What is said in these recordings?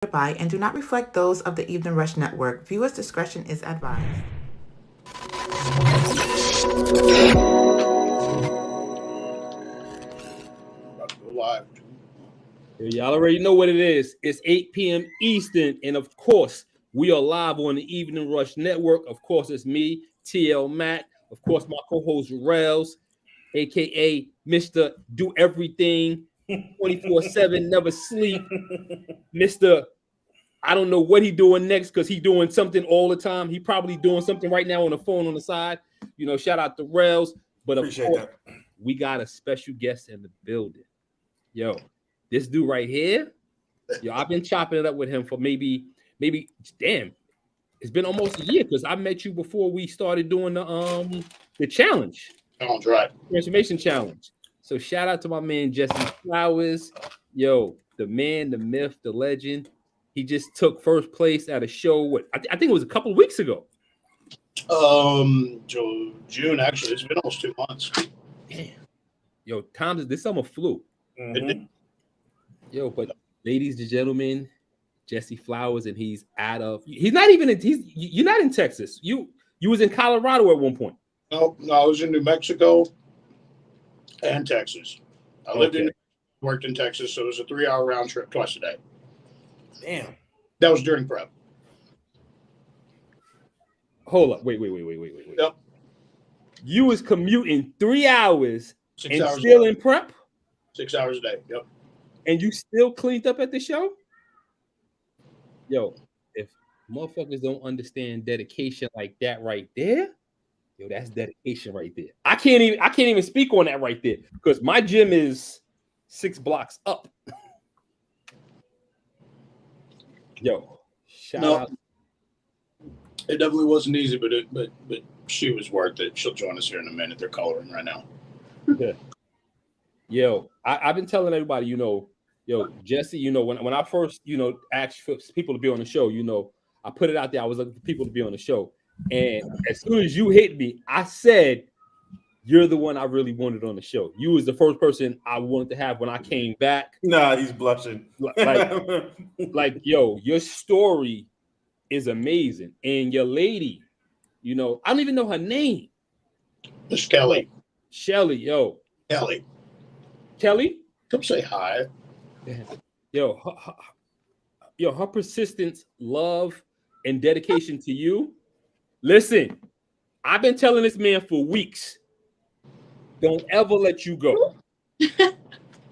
by and do not reflect those of the Evening Rush Network. Viewers' discretion is advised. Live. Y'all already know what it is. It's 8 p.m. Eastern, and of course, we are live on the Evening Rush Network. Of course, it's me, TL Matt. Of course, my co-host Rels, aka Mr. Do Everything, 24/7, never sleep. Mr. I don't know what he's doing next because he's doing something all the time. He probably doing something right now on the phone on the side. You know, shout out to Rels. But of course, we got a special guest in the building. Yo, this dude right here, yo, I've been chopping it up with him for maybe, damn, it's been almost a year because I met you before we started doing the challenge. Sounds right. Transformation challenge. So shout out to my man Jessie Flowers. Yo, the man, the myth, the legend. He just took first place at a show. I think it was a couple of weeks ago. June actually. It's been almost 2 months. Damn. Yo, this summer flew. Mm-hmm. Yo, but ladies and gentlemen, Jessie Flowers, and you're not in Texas. You was in Colorado at one point. No, I was in New Mexico and Texas. I lived worked in Texas, so it was a 3-hour round trip twice a day. Damn. That was during prep. Hold up. Wait. Yep. You was commuting 3 hours 6 and hours still in prep? 6 hours a day. Yep. And you still cleaned up at the show? Yo, if motherfuckers don't understand dedication like that right there, yo, that's dedication right there. I can't even speak on that right there because my gym is 6 blocks up. Yo, shout out. It definitely wasn't easy, but she was worth it. She'll join us here in a minute. They're coloring right now. Yeah. Yo, I've been telling everybody, Jessie, when I first, asked for people to be on the show, I put it out there. I was looking for people to be on the show. And as soon as you hit me, I said, you're the one I really wanted on the show. You was the first person I wanted to have when I came back. Nah, he's blushing. Yo, your story is amazing. And your lady, I don't even know her name. Miss Kelly. Shelly, yo. Kelly? Come say hi. Yo, her persistence, love, and dedication to you. Listen, I've been telling this man for weeks. Don't ever let you go.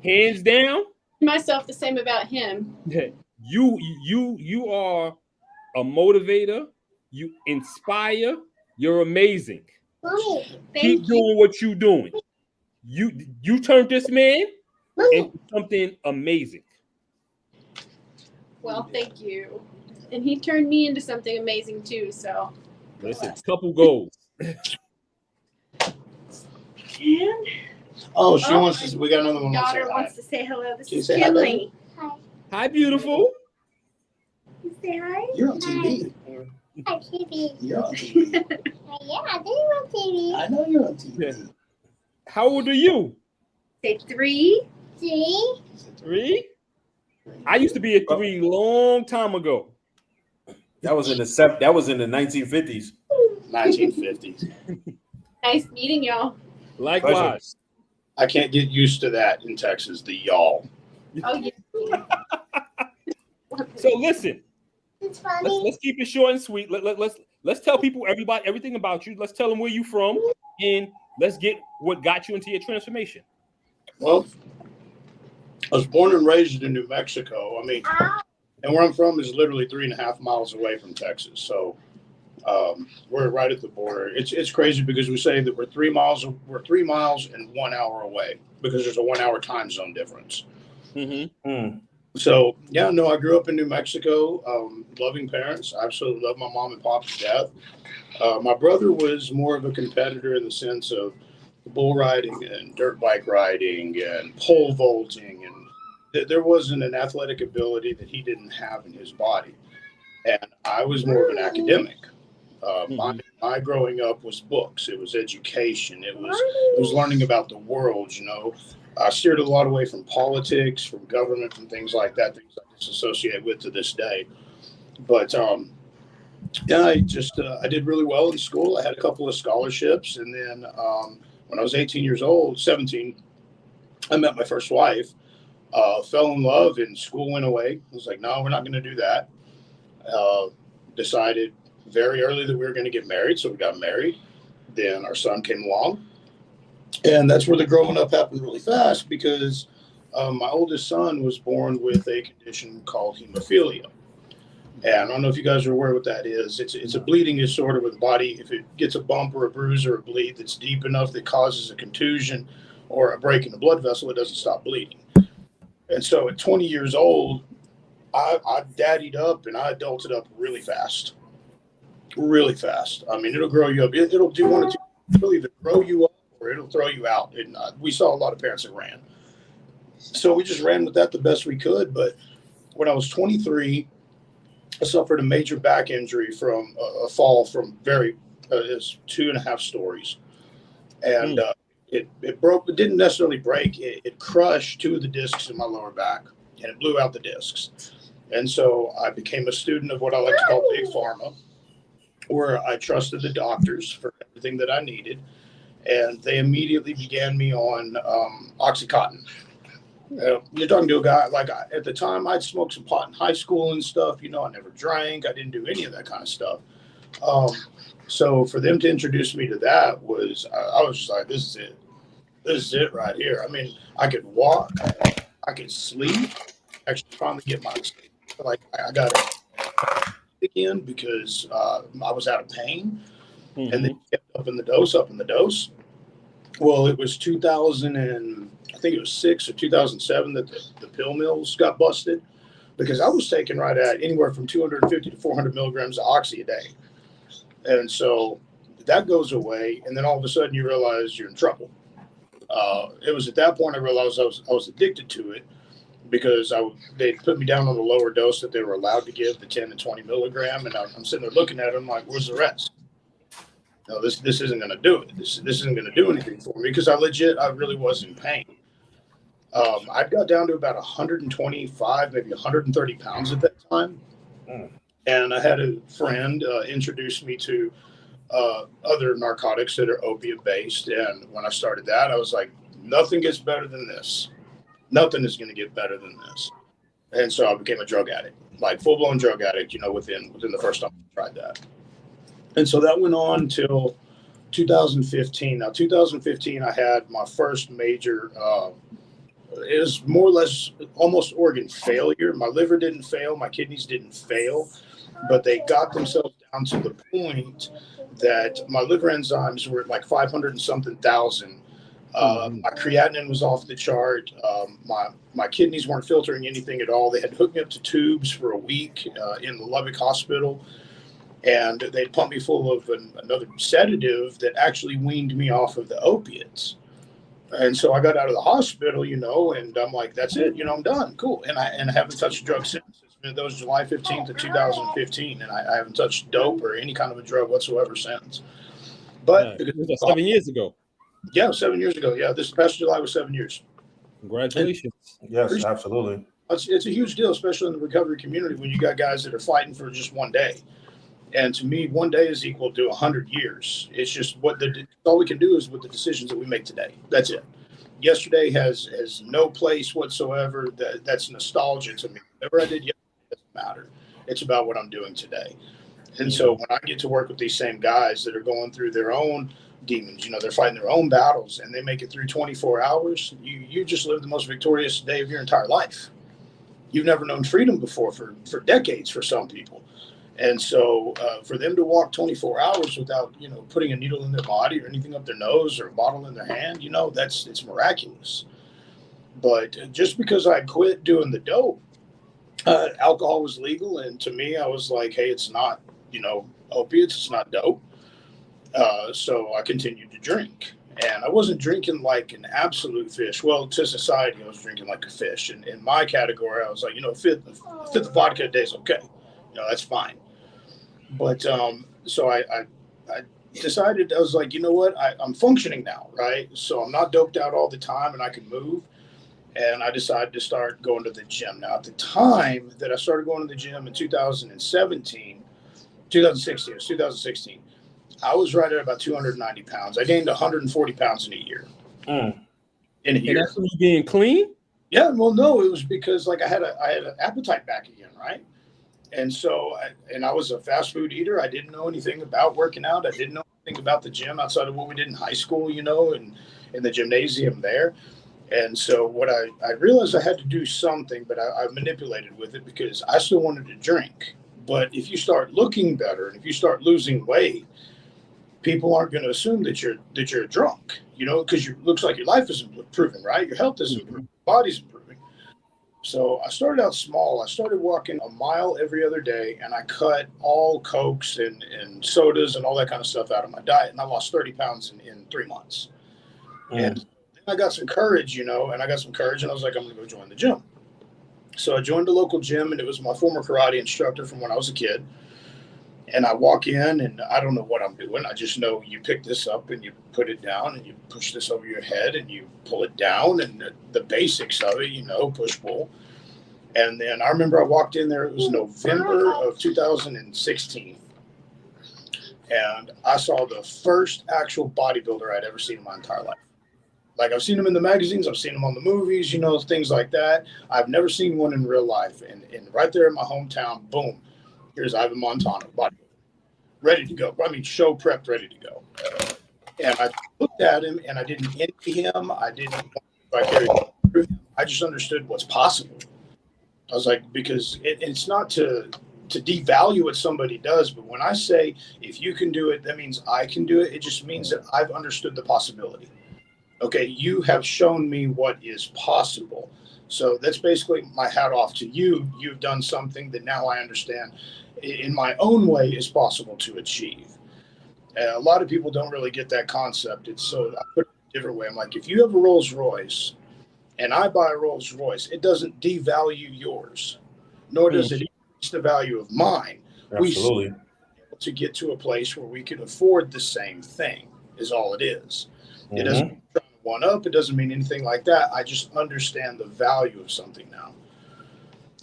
Hands down. Myself the same about him. You are a motivator. You inspire. You're amazing. Keep doing what you're doing. You turned this man into something amazing. Well, thank you. And he turned me into something amazing too. So listen, couple goals. And she wants to. We got another one. Daughter wants to say hello. This is Kinley. Hi, beautiful. Say hi. You're on TV. Hi, TV. You're on TV. Yeah, I do on TV. I know you're on TV. How old are you? Say 3. 3. 3? I used to be a 3 long time ago. That was in the 1950s. 1950s. Nice meeting y'all. Likewise. Pleasure. I can't get used to that in Texas. The y'all. Oh yeah. So listen. It's funny. Let's keep it short and sweet. Let's tell people everything about you. Let's tell them where you from, and let's get what got you into your transformation. Well, I was born and raised in New Mexico. And where I'm from is literally 3.5 miles away from Texas. So we're right at the border. It's crazy because we say that we're 3 miles and 1 hour away because there's a 1 hour time zone difference. Mm-hmm. Mm. So I grew up in New Mexico. Loving parents. I absolutely love my mom and pop to death. My brother was more of a competitor in the sense of bull riding and dirt bike riding and pole vaulting, and there wasn't an athletic ability that he didn't have in his body. And I was more of an academic. My growing up was books. It was education. It was learning about the world. I steered a lot away from politics, from government, from things like that, things I disassociate with to this day. But yeah, I did really well in school. I had a couple of scholarships, and then when I was 18 years old, 17, I met my first wife. Fell in love, and school went away. I was like, no, we're not going to do that. Decided very early that we were going to get married, so we got married. Then our son came along, and that's where the growing up happened really fast because my oldest son was born with a condition called hemophilia. And I don't know if you guys are aware what that is. It's a bleeding disorder where the body, if it gets a bump or a bruise or a bleed that's deep enough that causes a contusion or a break in the blood vessel, it doesn't stop bleeding. And so at 20 years old, I daddied up and I adulted up really fast. Really fast. I mean, it'll grow you up. It'll do one or two. It'll either grow you up or it'll throw you out. And we saw a lot of parents that ran. So we just ran with that the best we could. But when I was 23, I suffered a major back injury from a fall from it's 2.5 stories. And it broke. It didn't necessarily break. It crushed 2 of the discs in my lower back, and it blew out the discs. And so I became a student of what I like to call big pharma, where I trusted the doctors for everything that I needed, and they immediately began me on OxyContin. You're talking to a guy like at the time I'd smoked some pot in high school and stuff. You know, I never drank. I didn't do any of that kind of stuff. So for them to introduce me to that was, I was just like, this is it. This is it right here. I mean, I could walk, I could sleep. Actually, finally get my sleep. Like I got it again because I was out of pain, and they kept up in the dose. Well, it was 2000 and I think it was 6 or 2007 that the pill mills got busted because I was taking right at anywhere from 250 to 400 milligrams of oxy a day. And so that goes away, and then all of a sudden you realize you're in trouble. It was at that point I realized I was addicted to it because they put me down on the lower dose that they were allowed to give, the 10 and 20 milligram, and I'm sitting there looking at them like, where's the rest? No, this isn't going to do it. This isn't going to do anything for me because I really was in pain. I got down to about 125, maybe 130 pounds at that time. And I had a friend introduce me to other narcotics that are opiate based. And when I started that, I was like, nothing gets better than this. Nothing is going to get better than this. And so I became a drug addict, like full blown drug addict, within the first time I tried that. And so that went on till 2015. Now, 2015, I had my first major, it was more or less almost organ failure. My liver didn't fail. My kidneys didn't fail. But they got themselves down to the point that my liver enzymes were at like 500 and something thousand. My creatinine was off the chart. My kidneys weren't filtering anything at all. They had hooked me up to tubes for a week in the Lubbock hospital. And they pumped me full of another sedative that actually weaned me off of the opiates. And so I got out of the hospital, and I'm like, that's it, I'm done. Cool. And I haven't touched a drug since. That was July 15th of 2015. And I haven't touched dope or any kind of a drug whatsoever since. But it was 7 years ago. Yeah, 7 years ago. Yeah, this past July was 7 years. Congratulations. Yes, absolutely. It's a huge deal, especially in the recovery community when you got guys that are fighting for just one day. And to me, one day is equal to 100 years. It's just all we can do is with the decisions that we make today. That's it. Yesterday has no place whatsoever. That's nostalgia to me. Whatever I did yesterday doesn't matter. It's about what I'm doing today. And so when I get to work with these same guys that are going through their own demons, they're fighting their own battles, and they make it through 24 hours, you just live the most victorious day of your entire life. You've never known freedom before for decades for some people. And so for them to walk 24 hours without, putting a needle in their body or anything up their nose or a bottle in their hand, it's miraculous. But just because I quit doing the dope, alcohol was legal. And to me, I was like, hey, it's not, opiates, it's not dope. So I continued to drink. And I wasn't drinking like an absolute fish. Well, to society, I was drinking like a fish. And in my category, I was like, a fifth of vodka a day is okay. That's fine. But so I decided, I was like, you know what? I'm functioning now, right? So I'm not doped out all the time and I can move. And I decided to start going to the gym. Now, at the time that I started going to the gym in 2016, it was 2016, I was right at about 290 pounds. I gained 140 pounds in a year. Mm. In a And year. that's from you being clean? Yeah, well, no, it was because like I had an appetite back again, right? And so, I was a fast food eater. I didn't know anything about working out. I didn't know anything about the gym outside of what we did in high school, and in the gymnasium there. And so what I realized I had to do something, but I manipulated with it because I still wanted to drink. But if you start looking better and if you start losing weight, people aren't going to assume that you're drunk, because it looks like your life is improving, right? Your health is improving, your body's improving. So I started out small. I started walking a mile every other day, and I cut all Cokes and sodas and all that kind of stuff out of my diet, and I lost 30 pounds in 3 months. And then I got some courage, and I got some courage, and I was like, I'm going to go join the gym. So I joined a local gym, and it was my former karate instructor from when I was a kid. And I walk in, and I don't know what I'm doing. I just know you pick this up, and you put it down, and you push this over your head, and you pull it down, and the basics of it, push, pull. And then I remember I walked in there. It was November of 2016. And I saw the first actual bodybuilder I'd ever seen in my entire life. Like, I've seen him in the magazines, I've seen him on the movies, things like that. I've never seen one in real life. And right there in my hometown, boom, here's Ivan Montano, bodybuilder, ready to go. I mean, show prepped, ready to go. And I looked at him, and I didn't envy him. I didn't I just understood what's possible. I was like, because it's not to devalue what somebody does, but when I say, if you can do it, that means I can do it. It just means that I've understood the possibility. Okay, you have shown me what is possible. So that's basically my hat off to you. You've done something that now I understand in my own way is possible to achieve. And a lot of people don't really get that concept. So I put it a different way. I'm like, if you have a Rolls Royce and I buy a Rolls Royce, it doesn't devalue yours, nor does it increase the value of mine. Absolutely. We to get to a place where we can afford the same thing is all it is. It doesn't mean trying to one up. It doesn't mean anything like that. I just understand the value of something now.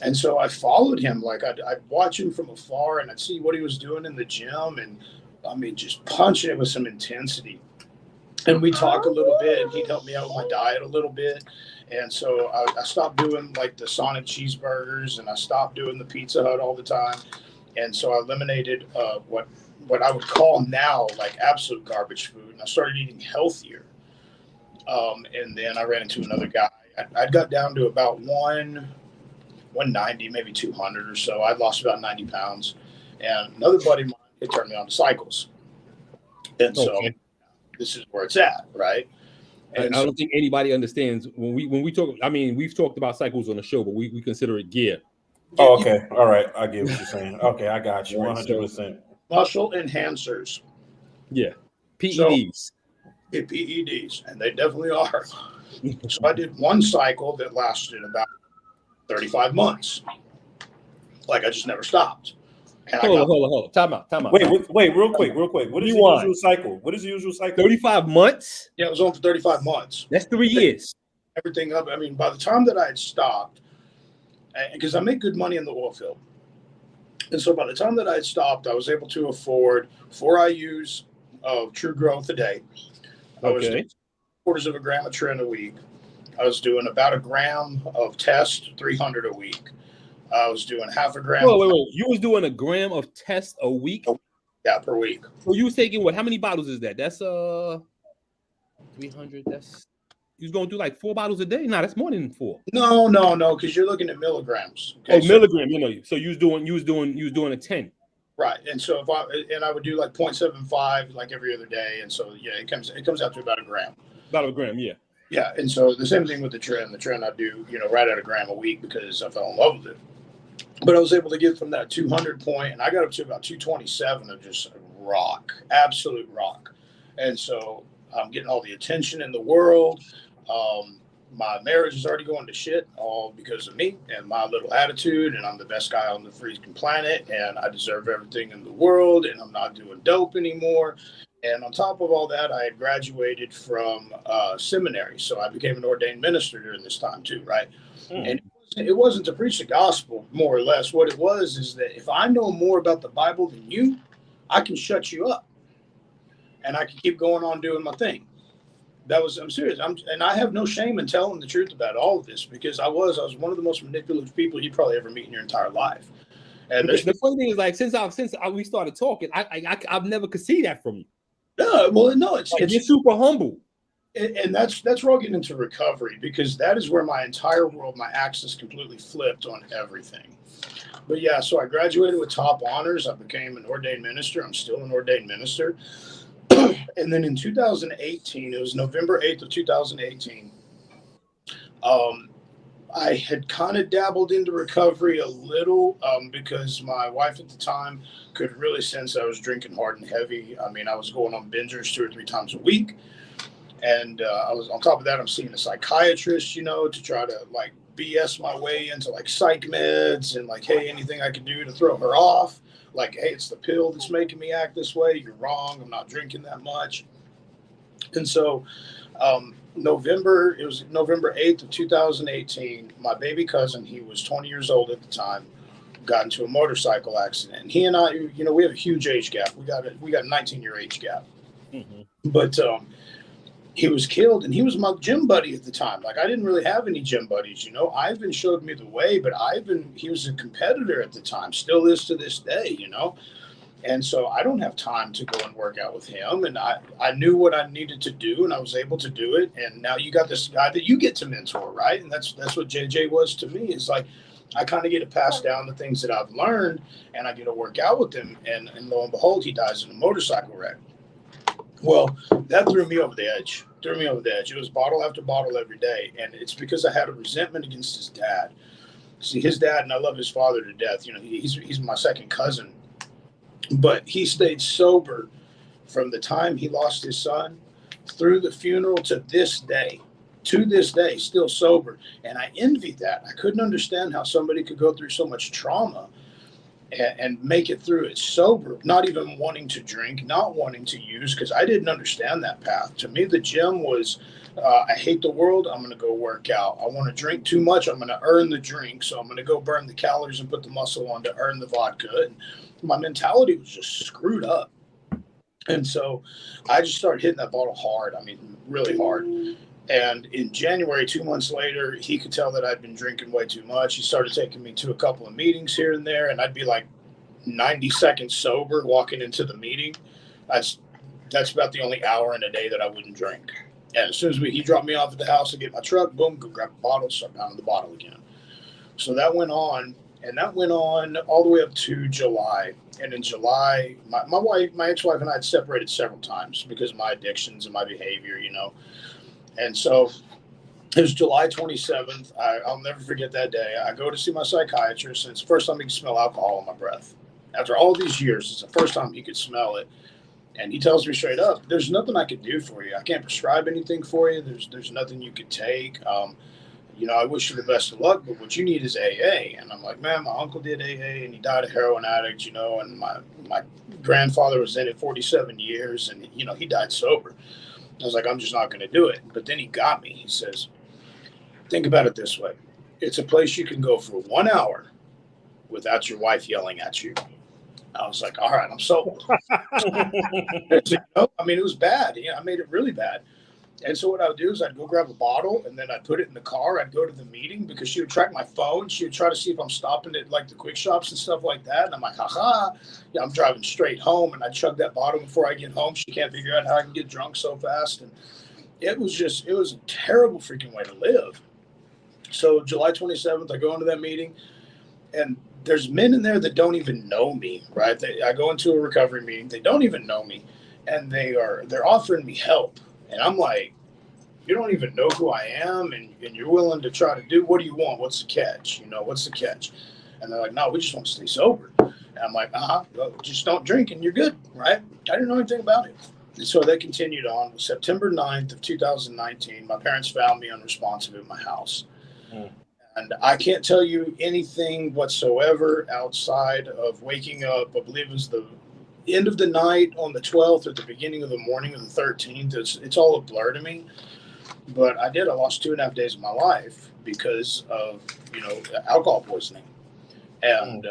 And so I followed him. Like I'd watch him from afar, and I'd see what he was doing in the gym, and I mean, just punching it with some intensity. And we talk a little bit, and he'd help me out with my diet a little bit. And so I stopped doing like the Sonic cheeseburgers, and I stopped doing the Pizza Hut all the time. And so I eliminated what I would call now like absolute garbage food, and I started eating healthier. And then I ran into another guy. I got down to about 190, maybe 200 or so. I'd lost about 90 pounds. And another buddy of mine had turned me on to cycles. And so this is where it's at, right? And I don't think anybody understands when we talk. I mean, we've talked about cycles on the show, but we consider it gear. Oh, okay. All right. I get what you're saying. Okay, I got you. 100%. Muscle enhancers. Yeah. PEDs. PEDs, and they definitely are. So I did one cycle that lasted about 35 months. Like I just never stopped. And hold on. Time out. Wait, real quick. What is the usual cycle? 35 months? Yeah, it was on for 35 months. That's 3 years. Everything up. I mean, by the time that I had stopped, because I make good money in the oil field. And so by the time that I had stopped, I was able to afford 4 IUs of True Growth a day. I was doing quarters of a gram of Tren a week. I was doing about a gram of Test, 300 a week. I was doing half a gram. Wait. You was doing a gram of Test a week? Yeah, per week. So you was taking what? How many bottles is that? That's 300. That's you was going to do like 4 bottles a day? No, that's more than 4. No, because you're looking at milligrams. Okay, milligram. So you was doing a 10. Right, and so I would do like 0.75 like every other day, and so yeah, it comes out to about a gram. About a gram, yeah. Yeah, and so the same thing with the Tren. The Tren I do, right at a gram a week because I fell in love with it. But I was able to get from that 200 point, and I got up to about 227 of just rock, absolute rock. And so I'm getting all the attention in the world. My marriage is already going to shit, all because of me and my little attitude, and I'm the best guy on the freaking planet, and I deserve everything in the world, and I'm not doing dope anymore. And on top of all that, I had graduated from seminary. So I became an ordained minister during this time too, right? And it wasn't to preach the gospel, more or less. What it was is that if I know more about the Bible than you, I can shut you up and I can keep going on doing my thing. I'm serious. And I have no shame in telling the truth about all of this because I was one of the most manipulative people you'd probably ever meet in your entire life. And the funny thing is, like, since we started talking, I've never could see that from you. No, well, no, it's super humble. And that's where I'll get into recovery, because that is where my entire world, my axis completely flipped on everything. But yeah, so I graduated with top honors. I became an ordained minister. I'm still an ordained minister. And then in 2018, it was November 8th of 2018, I had kind of dabbled into recovery a little because my wife at the time could really sense I was drinking hard and heavy. I mean, I was going on bingers 2 or 3 times a week. And I was, on top of that, I'm seeing a psychiatrist, you know, to try to like BS my way into like psych meds and like, hey, anything I can do to throw her off. Like, hey, it's the pill that's making me act this way. You're wrong. I'm not drinking that much. And so it was November 8th of 2018. My baby cousin, he was 20 years old at the time, got into a motorcycle accident. And he and I, you know, we have a huge age gap. We got a 19-year age gap. Mm-hmm. But he was killed, and he was my gym buddy at the time. Like, I didn't really have any gym buddies, you know. Ivan showed me the way, but he was a competitor at the time, still is to this day, you know. And so I don't have time to go and work out with him. And I knew what I needed to do, and I was able to do it. And now you got this guy that you get to mentor, right? And that's what JJ was to me. It's like I kind of get to pass down the things that I've learned, and I get to work out with him. And lo and behold, he dies in a motorcycle wreck. Well, that threw me over the edge. It was bottle after bottle every day. And it's because I had a resentment against his dad. See, his dad, and I love his father to death. You know, he's my second cousin. But he stayed sober from the time he lost his son through the funeral to this day, still sober. And I envied that. I couldn't understand how somebody could go through so much trauma and make it through it sober, not even wanting to drink, not wanting to use, because I didn't understand that path. To me, the gym was, I hate the world, I'm going to go work out. I want to drink too much, I'm going to earn the drink, so I'm going to go burn the calories and put the muscle on to earn the vodka. And my mentality was just screwed up. And so I just started hitting that bottle hard. I mean, really hard. And in January, 2 months later, he could tell that I'd been drinking way too much. He started taking me to a couple of meetings here and there, and I'd be like 90 seconds sober walking into the meeting. That's about the only hour in a day that I wouldn't drink. And as soon as he dropped me off at the house to get my truck, boom, go grab a bottle, start pounding the bottle again. So that went on, and that went on all the way up to July. And in July, my ex-wife and I had separated several times because of my addictions and my behavior, you know. And so it was July 27th. I'll never forget that day. I go to see my psychiatrist, and it's the first time he could smell alcohol in my breath. After all these years, it's the first time he could smell it. And he tells me straight up, there's nothing I could do for you. I can't prescribe anything for you. There's nothing you could take. You know, I wish you the best of luck, but what you need is AA. And I'm like, man, my uncle did AA, and he died a heroin addict, you know, and my grandfather was in it 47 years, and, you know, he died sober. I was like, I'm just not going to do it. But then he got me. He says, think about it this way. It's a place you can go for 1 hour without your wife yelling at you. I was like, all right, I'm sold. You know, I mean, it was bad. Yeah, I made it really bad. And so what I would do is I'd go grab a bottle, and then I'd put it in the car. I'd go to the meeting because she would track my phone. She would try to see if I'm stopping at like the quick shops and stuff like that. And I'm like, yeah, I'm driving straight home, and I chug that bottle before I get home. She can't figure out how I can get drunk so fast. And it was a terrible freaking way to live. So July 27th, I go into that meeting, and there's men in there that don't even know me, right? I go into a recovery meeting. They don't even know me, and they're offering me help. And I'm like, you don't even know who I am, and you're willing to try to do, what do you want? What's the catch? You know, what's the catch? And they're like, no, we just want to stay sober. And I'm like, well, just don't drink and you're good, right? I didn't know anything about it. And so that continued on. September 9th of 2019, my parents found me unresponsive in my house. And I can't tell you anything whatsoever outside of waking up. I believe it was end of the night on the 12th or the beginning of the morning of the 13th, it's all a blur to me. But I lost 2.5 days of my life because of, alcohol poisoning. And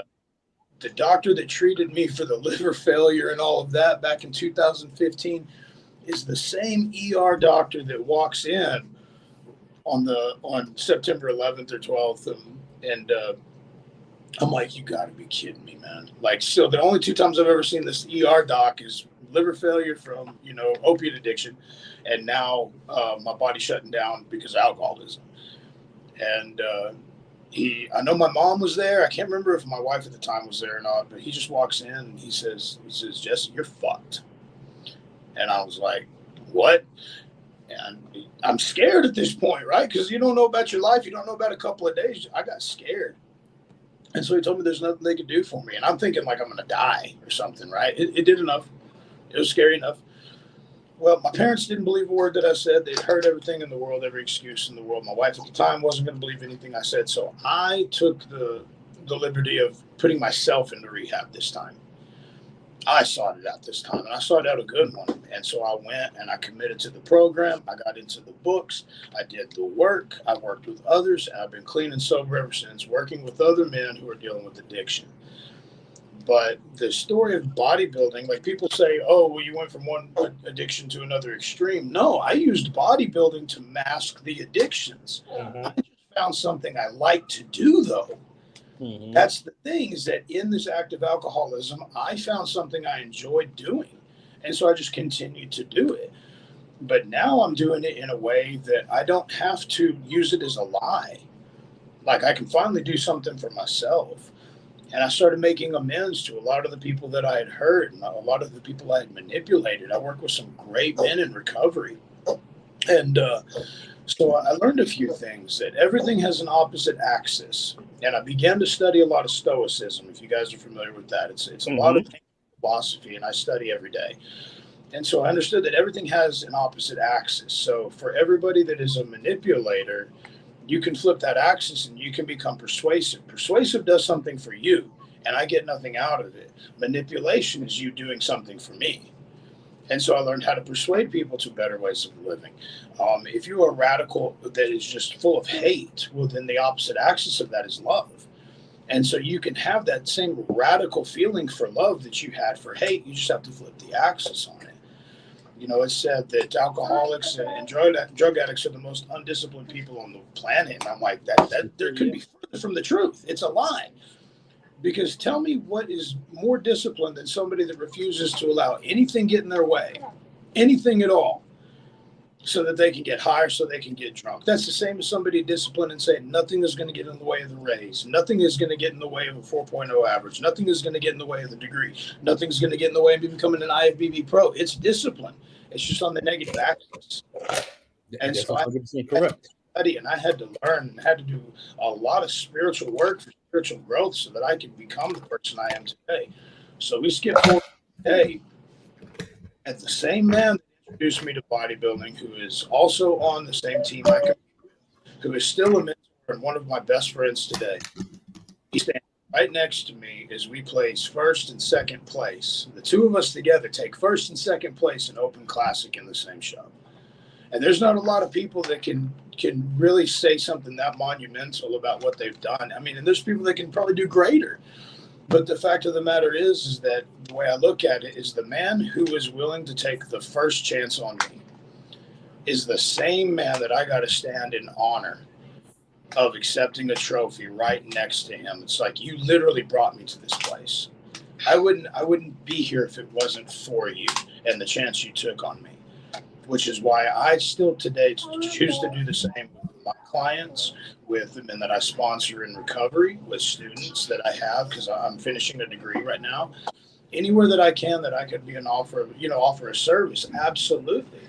the doctor that treated me for the liver failure and all of that back in 2015 is the same ER doctor that walks in on September 11th or 12th. And I'm like, you got to be kidding me, man. Like, so the only 2 times I've ever seen this ER doc is liver failure from, opiate addiction. And now my body shutting down because of alcoholism. And I know my mom was there. I can't remember if my wife at the time was there or not, but he just walks in and he says, Jesse, you're fucked. And I was like, what? And I'm scared at this point, right? Because you don't know about your life. You don't know about a couple of days. I got scared. And so he told me there's nothing they could do for me. And I'm thinking like I'm going to die or something, right? It did enough. It was scary enough. Well, my parents didn't believe a word that I said. They'd heard everything in the world, every excuse in the world. My wife at the time wasn't going to believe anything I said. So I took the liberty of putting myself into rehab this time. I sought it out this time, and I sought out a good one. And so I went and I committed to the program. I got into the books. I did the work. I worked with others, and I've been clean and sober ever since, working with other men who are dealing with addiction. But the story of bodybuilding, like people say, oh, well, you went from one addiction to another extreme. No, I used bodybuilding to mask the addictions. I just found something I like to do, though. That's the thing, is that in this act of alcoholism, I found something I enjoyed doing. And so I just continued to do it. But now I'm doing it in a way that I don't have to use it as a lie. Like I can finally do something for myself. And I started making amends to a lot of the people that I had hurt and a lot of the people I had manipulated. I work with some great men in recovery. And so I learned a few things, that everything has an opposite axis. And I began to study a lot of Stoicism, if you guys are familiar with that. It's a lot of philosophy, and I study every day. And so I understood that everything has an opposite axis. So for everybody that is a manipulator, you can flip that axis and you can become persuasive. Persuasive does something for you, and I get nothing out of it. Manipulation is you doing something for me. And so I learned how to persuade people to better ways of living. If you are a radical that is just full of hate, well, then the opposite axis of that is love. And so you can have that same radical feeling for love that you had for hate. You just have to flip the axis on it. It's said that alcoholics and drug addicts are the most undisciplined people on the planet. And I'm like, that there could be further from the truth. It's a lie. Because tell me what is more disciplined than somebody that refuses to allow anything get in their way, anything at all, so that they can get higher, so they can get drunk. That's the same as somebody disciplined and saying nothing is going to get in the way of the raise. Nothing is going to get in the way of a 4.0 average. Nothing is going to get in the way of the degree. Nothing's going to get in the way of me becoming an IFBB pro. It's discipline. It's just on the negative axis. And so I study, and I had to learn and had to do a lot of spiritual work for spiritual growth so that I could become the person I am today. So we skip forward today at the same man that introduced me to bodybuilding, who is also on the same team I compete with, who is still a mentor and one of my best friends today. He stands right next to me as we place first and second place. The two of us together take first and second place in Open Classic in the same show. And there's not a lot of people that can really say something that monumental about what they've done. I mean, and there's people that can probably do greater. But the fact of the matter is that the way I look at it is the man who is willing to take the first chance on me is the same man that I got to stand in honor of accepting a trophy right next to him. It's like, you literally brought me to this place. I wouldn't be here if it wasn't for you and the chance you took on me. Which is why I still today choose to do the same with my clients, with the men that I sponsor in recovery, with students that I have, because I'm finishing a degree right now. Anywhere that I can, that I could be an offer a service, absolutely.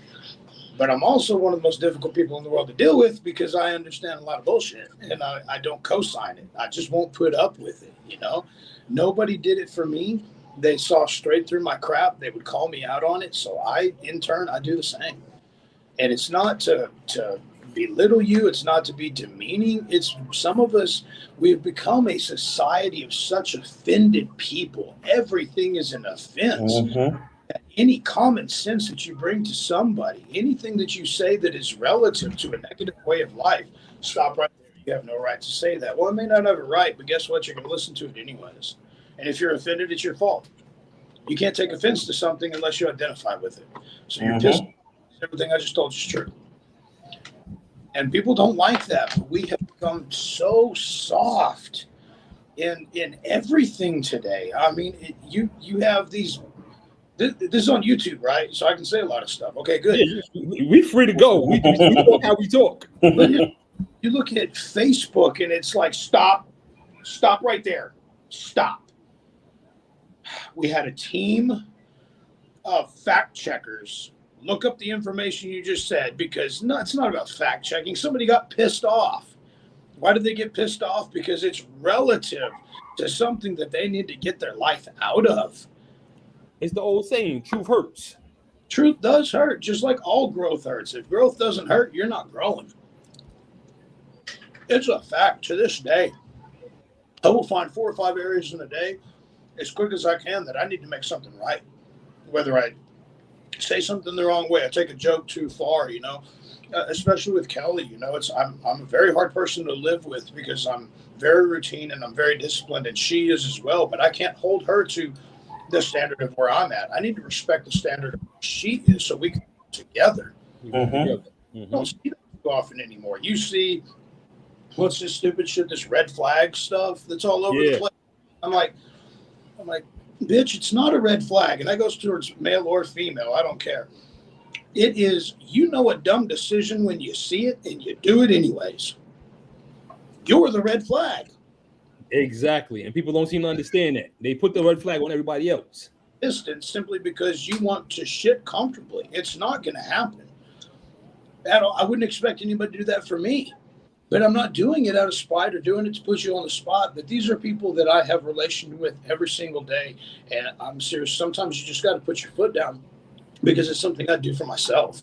But I'm also one of the most difficult people in the world to deal with because I understand a lot of bullshit and I don't co-sign it. I just won't put up with it. Nobody did it for me. They saw straight through my crap. They would call me out on it. So in turn, I do the same. And it's not to belittle you. It's not to be demeaning. It's some of us, we've become a society of such offended people. Everything is an offense. Mm-hmm. Any common sense that you bring to somebody, anything that you say that is relative to a negative way of life, stop right there. You have no right to say that. Well, I may not have it right, but guess what? You're going to listen to it anyways. And if you're offended, it's your fault. You can't take offense to something unless you identify with it. So you're pissed. Everything I just told you is true. And people don't like that. But we have become so soft in everything today. I mean, you have these. This is on YouTube, right? So I can say a lot of stuff. Okay, good. Yeah, we free to go. We talk how we talk. But you look at Facebook and it's like, stop right there. Stop. We had a team of fact checkers look up the information you just said, because no, it's not about fact checking. Somebody got pissed off. Why did they get pissed off? Because it's relative to something that they need to get their life out of. It's the old saying, truth hurts. Truth does hurt, just like all growth hurts. If growth doesn't hurt, you're not growing. It's a fact to this day. I will find 4 or 5 areas in a day as quick as I can that I need to make something right. Whether I say something the wrong way, I take a joke too far, especially with Kelly, I'm a very hard person to live with because I'm very routine and I'm very disciplined, and she is as well, but I can't hold her to the standard of where I'm at. I need to respect the standard of where she is so we can work together. Mm-hmm. I don't see that too often anymore. You see, what's this stupid shit, this red flag stuff that's all over the place. I'm like, bitch, it's not a red flag. And that goes towards male or female. I don't care. It is, a dumb decision when you see it and you do it anyways. You're the red flag. Exactly. And people don't seem to understand that. They put the red flag on everybody else. Distance simply because you want to shit comfortably. It's not going to happen. I wouldn't expect anybody to do that for me. But I'm not doing it out of spite or doing it to put you on the spot. But these are people that I have relation with every single day. And I'm serious. Sometimes you just got to put your foot down because it's something I do for myself.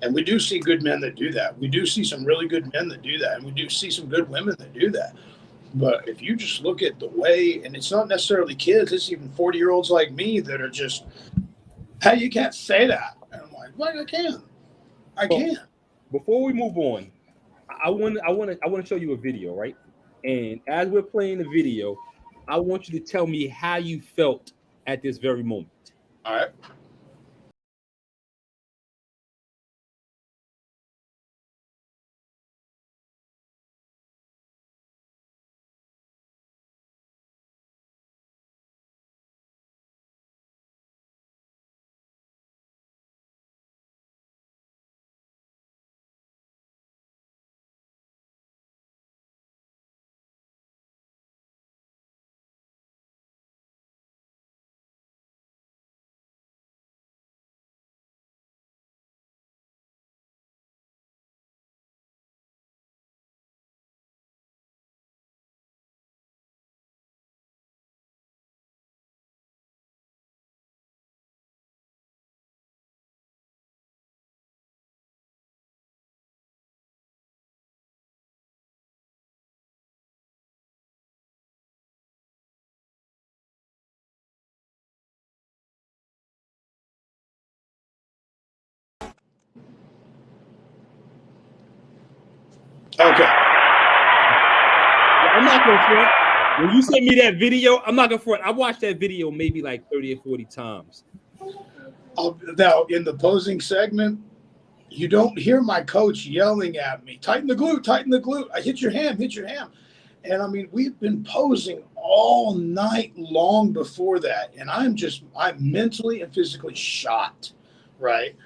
And we do see good men that do that. We do see some really good men that do that. And we do see some good women that do that. But if you just look at the way, and it's not necessarily kids, it's even 40-year-olds like me that are just, hey, you can't say that. And I'm like, I can. I can. Before we move on, I want to show you a video, right? And as we're playing the video, I want you to tell me how you felt at this very moment. All right. Okay. I'm not gonna front. When you sent me that video, I'm not gonna front. I watched that video maybe like 30 or 40 times. Now, in the posing segment, you don't hear my coach yelling at me, tighten the glute, tighten the glute. I hit your ham, hit your ham. And I mean, we've been posing all night long before that. And I'm mentally and physically shot, right?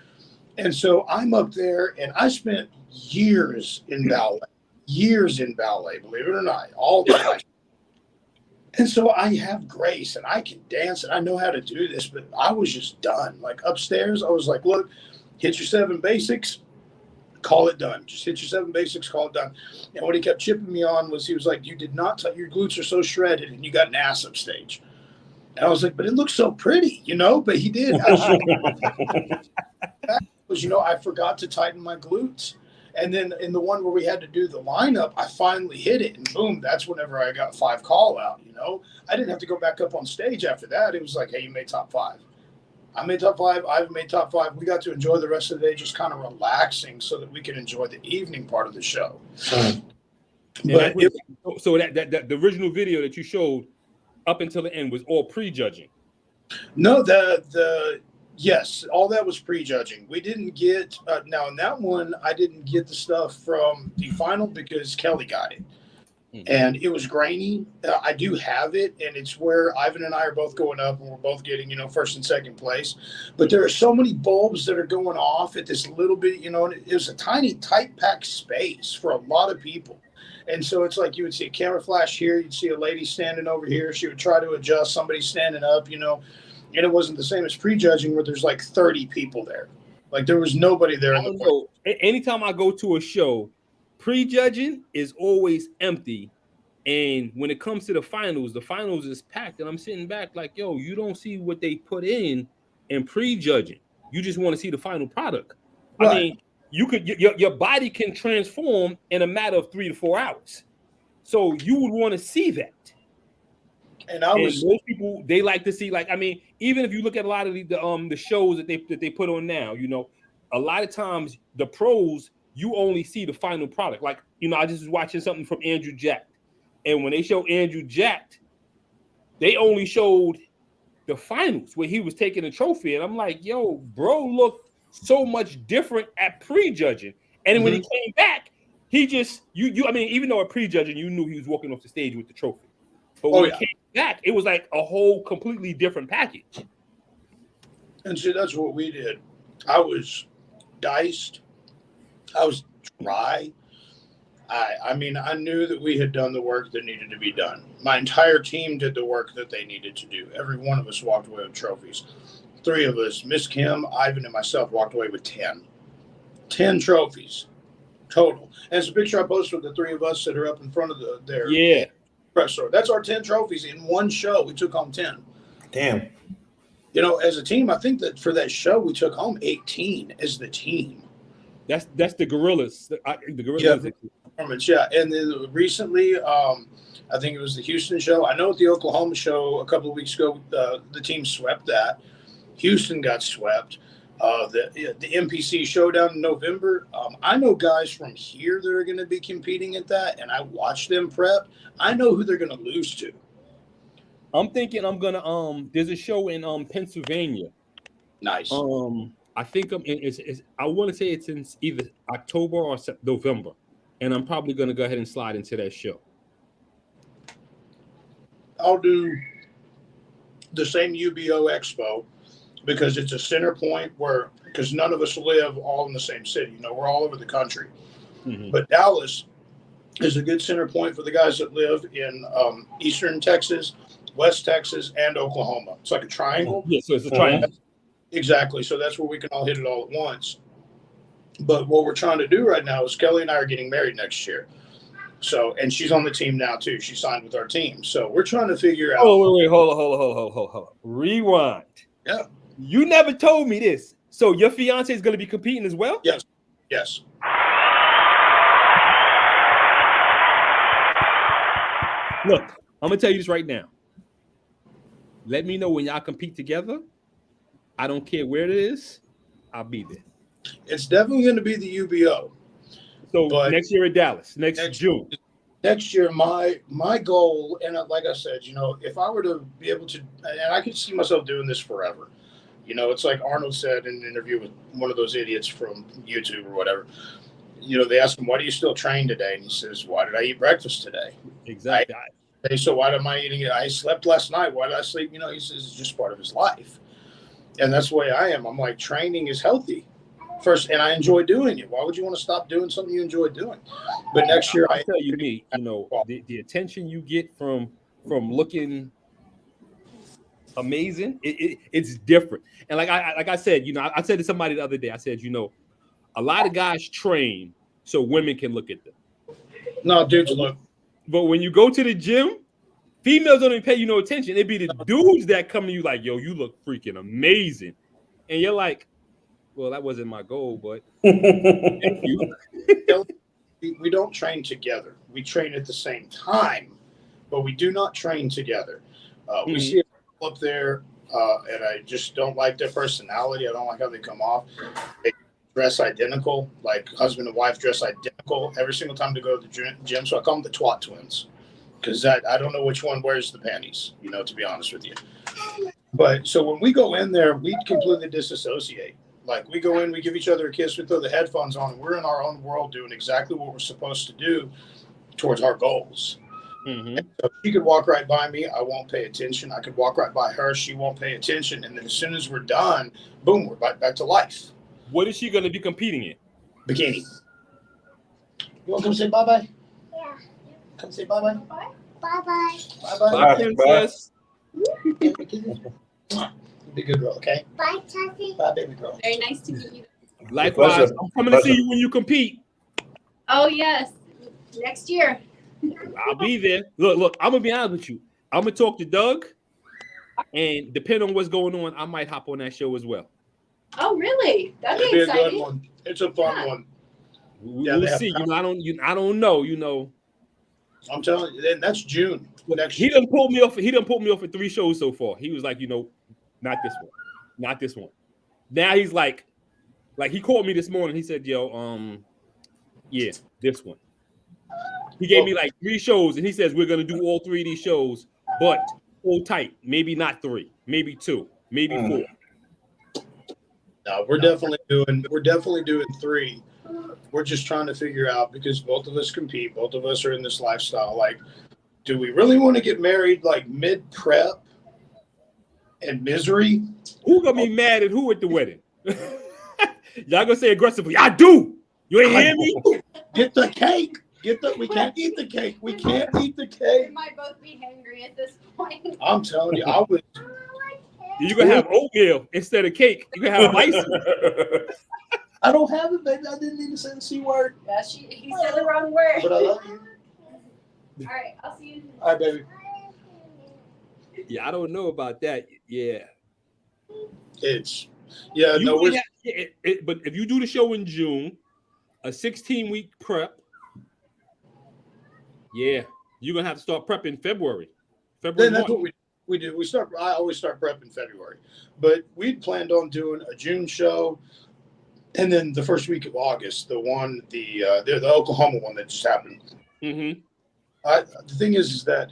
And so I'm up there and I spent years in ballet, believe it or not, all the time. And so I have grace and I can dance and I know how to do this, but I was just done. Like upstairs, I was like, look, hit your 7 basics, call it done. Just hit your 7 basics, call it done. And what he kept chipping me on was, he was like, you did not, your glutes are so shredded and you got an ass upstage. And I was like, but it looks so pretty, but he did. I forgot to tighten my glutes. And then in the one where we had to do the lineup, I finally hit it, and boom, that's whenever I got 5 call out. I didn't have to go back up on stage after that. It was like, hey, you made top 5. I made top 5. I've made top 5. We got to enjoy the rest of the day, just kind of relaxing, so that we could enjoy the evening part of the show. But so that the original video that you showed up until the end was all pre-judging. No, yes, all that was pre-judging. We didn't get now in that one. I didn't get the stuff from the final because Kelly got it, and it was grainy. I do have it, and it's where Ivan and I are both going up, and we're both getting first and second place. But there are so many bulbs that are going off at this little bit. And it was a tiny, tight packed space for a lot of people. And so it's like you would see a camera flash here, you'd see a lady standing over here. She would try to adjust, somebody standing up, and it wasn't the same as prejudging where there's like 30 people there. Like there was nobody there. Anytime I go to a show, prejudging is always empty. And when it comes to the finals is packed. And I'm sitting back like, yo, you don't see what they put in prejudging. You just want to see the final product. Right. I mean, you could your body can transform in a matter of 3 to 4 hours, so you would want to see that. And most people, they like to see, like, I mean, even if you look at a lot of the shows that they put on now, a lot of times the pros, you only see the final product. Like, I just was watching something from Andrew Jacked, and when they showed Andrew Jacked, they only showed the finals where he was taking a trophy, and I'm like, yo, bro, looked so much different at prejudging. And when he came back, he just I mean, even though at prejudging, you knew he was walking off the stage with the trophy. But when he came back, it was like a whole completely different package. And see, that's what we did. I was diced. I was dry. I mean, I knew that we had done the work that needed to be done. My entire team did the work that they needed to do. Every one of us walked away with trophies. 3 of us, Miss Kim, Ivan, and myself, walked away with 10. 10 trophies total. And it's a picture I posted with the 3 of us that are up in front of their press store. That's our 10 trophies in one show. We took home 10. Damn. As a team, I think that for that show, we took home 18 as the team. That's the Gorillas. The Gorillas. Yeah. And then recently, I think it was the Houston show. I know at the Oklahoma show a couple of weeks ago, the team swept that. Houston got swept. The MPC showdown in November. I know guys from here that are going to be competing at that, and I watch them prep. I know who they're going to lose to. I'm thinking I'm gonna there's a show in Pennsylvania. Nice. I think I want to say it's in either October or November, and I'm probably gonna go ahead and slide into that show. I'll do the same UBO Expo because it's a center point because none of us live all in the same city. We're all over the country. But Dallas is a good center point for the guys that live in Eastern Texas, West Texas, and Oklahoma. It's like a triangle. Yeah, so it's a triangle. Exactly. So that's where we can all hit it all at once. But what we're trying to do right now is Kelly and I are getting married next year. So, and she's on the team now too. She signed with our team. So we're trying to figure out. Oh, wait, hold on. Rewind. Yeah. You never told me this. So your fiance is going to be competing as well? Yes. Look, I'm going to tell you this right now. Let me know when y'all compete together. I don't care where it is. I'll be there. It's definitely going to be the UBO. So next year at Dallas, next June. Next year, my goal, and like I said, if I were to be able to, and I could see myself doing this forever. It's like Arnold said in an interview with one of those idiots from YouTube or whatever. They asked him, why do you still train today? And he says, why did I eat breakfast today? Exactly. So why am I eating it? I slept last night. Why did I sleep? He says it's just part of his life. And that's the way I am. I'm like, training is healthy first, and I enjoy doing it. Why would you want to stop doing something you enjoy doing? But next year, I tell you, the attention you get from looking amazing, it's different. And like I said, I said to somebody the other day, I said, a lot of guys train so women can look at them. No, dudes look. But when you go to the gym, females don't even pay you no attention. It'd be the dudes that come to you like, yo, you look freaking amazing. And you're like, Well, that wasn't my goal, but thank you. We don't train together. We train at the same time, but we do not train together. We see it up there, and I just don't like their personality. I don't like how they come off. They dress identical, like husband and wife dress identical every single time they go to the gym. So I call them the twat twins, because I don't know which one wears the panties, to be honest with you. But so when we go in there, we completely disassociate. Like we go in, we give each other a kiss, we throw the headphones on, and we're in our own world doing exactly what we're supposed to do towards our goals. Mm-hmm. So she could walk right by me, I won't pay attention. I could walk right by her, she won't pay attention. And then as soon as we're done, boom, we're back to life. What is she going to be competing in? Bikini. You want to come say bye-bye? Yeah. Come say bye-bye. Bye-bye. Bye-bye. Bye, princess. Be a good girl, okay? Bye, Chelsea. Bye, baby girl. Very nice to meet you. Likewise, I'm coming to see you when you compete. Oh yes, next year. I'll be there. Look, I'm gonna be honest with you. I'm gonna talk to Doug, and depending on what's going on, I might hop on that show as well. Oh really? That'd It'll be be a exciting. good one. It's a fun one. We'll see. I don't know. I'm telling you, and that's June. He done pulled me off. He done put me off for 3 shows so far. He was like, not this one, not this one. Now he's like he called me this morning. He said, "Yo, yeah, this one." He gave me like 3 shows, and he says we're gonna do all 3 of these shows, but hold tight. Maybe not 3, maybe 2, maybe 4. No, we're definitely doing 3. We're just trying to figure out, because both of us compete, both of us are in this lifestyle. Like, do we really want to get married like mid prep and misery? Who gonna be mad at who at the wedding? Y'all gonna say aggressively, "I do." You ain't hear me? Get the cake. We can't eat the cake. We can't eat the We cake. might both be hangry at this point. I'm telling you, I would. You're gonna have oatmeal instead of cake. You can have ice. I don't have it, baby. I didn't need to say the C word. Yeah, he said the wrong word. But I love you. All right, I'll see you. All right, baby. Yeah, I don't know about that. Yeah. But if you do the show in June, a 16-week prep, yeah, you're gonna have to start prepping in February. Then that's what we do. I always start prep in February, but we'd planned on doing a June show, and then the first week of August, the Oklahoma one that just happened. Mm-hmm. The thing is that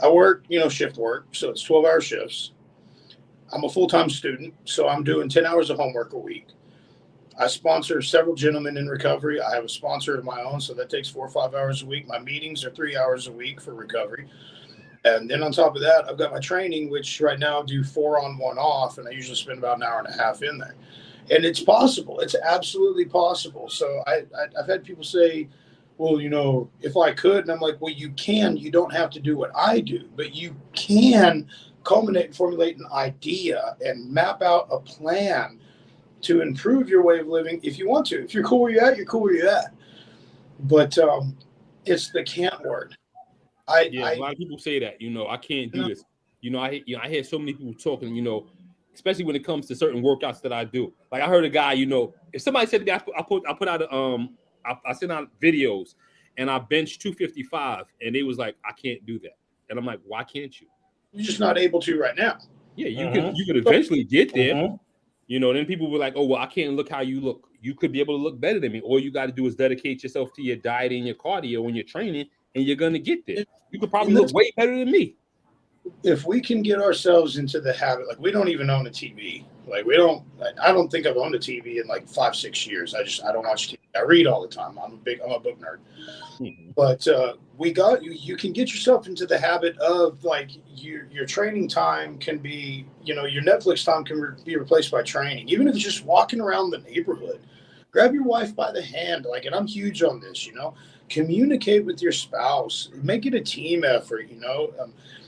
I work, shift work, so it's 12-hour shifts. I'm a full-time student, so I'm doing 10 hours of homework a week. I sponsor several gentlemen in recovery. I have a sponsor of my own, so that takes 4 or 5 hours a week. My meetings are 3 hours a week for recovery. And then on top of that, I've got my training, which right now I do 4 on, 1 off, and I usually spend about an hour and a half in there. And it's possible. It's absolutely possible. So I've had people say, well, if I could, and I'm like, well, you can. You don't have to do what I do, but you can culminate and formulate an idea and map out a plan to improve your way of living if you want to. If you're cool where you're at, you're cool where you're at. But it's the can't word. A lot of people say that, I can't do this. I hear so many people talking, especially when it comes to certain workouts that I do. Like I heard a guy, if somebody said to me, I put out I sent out videos and I benched 255, and they was like, I can't do that. And I'm like, why can't you? You're just not able to right now. Yeah, you could eventually get there. Then people were like, oh, well, I can't look how you look. You could be able to look better than me. All you got to do is dedicate yourself to your diet and your cardio and your training, and you're going to get there. You could probably look way better than me. If we can get ourselves into the habit, like we don't even own a TV. Like I don't think I've owned a TV in like 5-6 years. I don't watch TV. I read all the time. I'm a book nerd. Mm-hmm. But you can get yourself into the habit of like your training time can be, your Netflix time can be replaced by training. Even if it's just walking around the neighborhood, grab your wife by the hand. Like, and I'm huge on this, communicate with your spouse, make it a team effort,